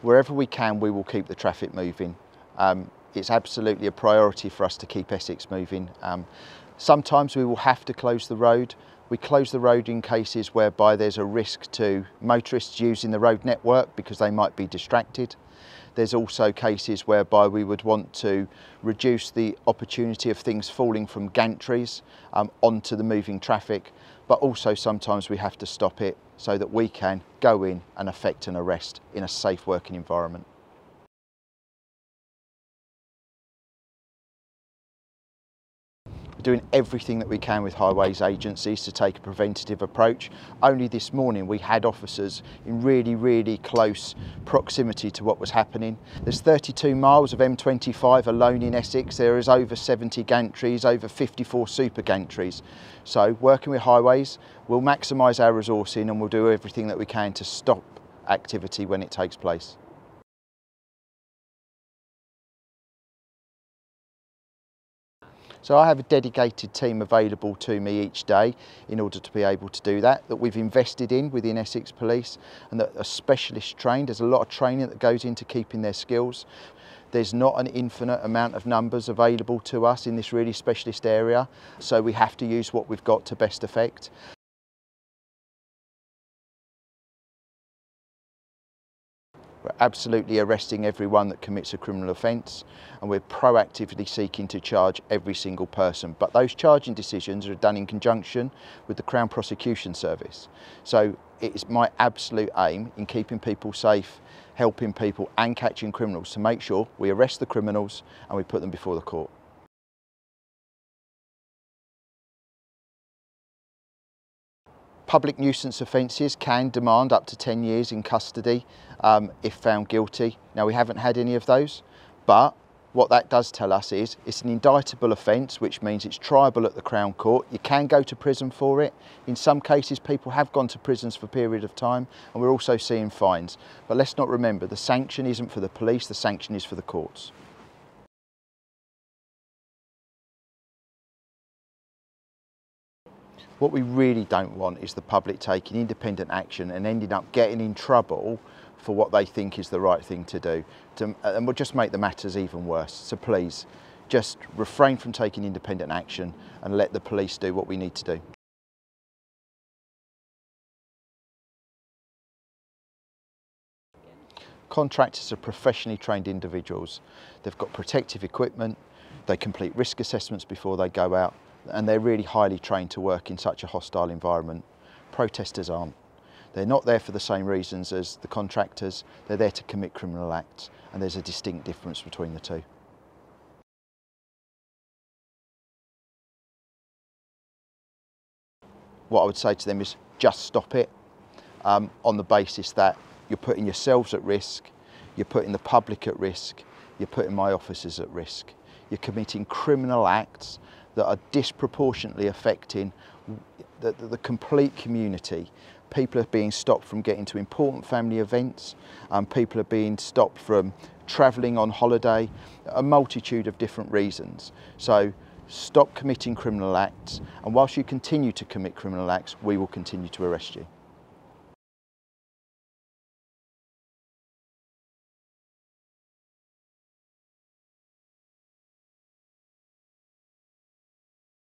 Wherever we can, we will keep the traffic moving. It's absolutely a priority for us to keep Essex moving. Sometimes we will have to close the road. We close the road in cases whereby there's a risk to motorists using the road network because they might be distracted. There's also cases whereby we would want to reduce the opportunity of things falling from gantries onto the moving traffic, but also sometimes we have to stop it so that we can go in and effect an arrest in a safe working environment. Doing everything that we can with highways agencies to take a preventative approach. Only this morning we had officers in really close proximity to what was happening. There's 32 miles of M25 alone in Essex. There is over 70 gantries, over 54 super gantries. So working with highways, we'll maximise our resourcing and we'll do everything that we can to stop activity when it takes place. So I have a dedicated team available to me each day in order to be able to do that we've invested in within Essex Police, and that are specialist trained. There's a lot of training that goes into keeping their skills. There's not an infinite amount of numbers available to us in this really specialist area, so we have to use what we've got to best effect. We're absolutely arresting everyone that commits a criminal offence, and we're proactively seeking to charge every single person. But those charging decisions are done in conjunction with the Crown Prosecution Service. So it's my absolute aim in keeping people safe, helping people and catching criminals to make sure we arrest the criminals and we put them before the court. Public nuisance offences can demand up to 10 years in custody if found guilty. Now, we haven't had any of those, but what that does tell us is it's an indictable offence, which means it's triable at the Crown Court. You can go to prison for it. In some cases, people have gone to prisons for a period of time, and we're also seeing fines. But let's not remember, the sanction isn't for the police, the sanction is for the courts. What we really don't want is the public taking independent action and ending up getting in trouble for what they think is the right thing to do. And we'll just make the matters even worse. So please, just refrain from taking independent action and let the police do what we need to do. Contractors are professionally trained individuals. They've got protective equipment, they complete risk assessments before they go out, and they're really highly trained to work in such a hostile environment. Protesters aren't. They're not there for the same reasons as the contractors. They're there to commit criminal acts, and there's a distinct difference between the two. What I would say to them is just stop it, on the basis that you're putting yourselves at risk, you're putting the public at risk, you're putting my officers at risk. You're committing criminal acts that are disproportionately affecting the complete community. People are being stopped from getting to important family events, people are being stopped from travelling on holiday, a multitude of different reasons. So stop committing criminal acts, and whilst you continue to commit criminal acts, we will continue to arrest you.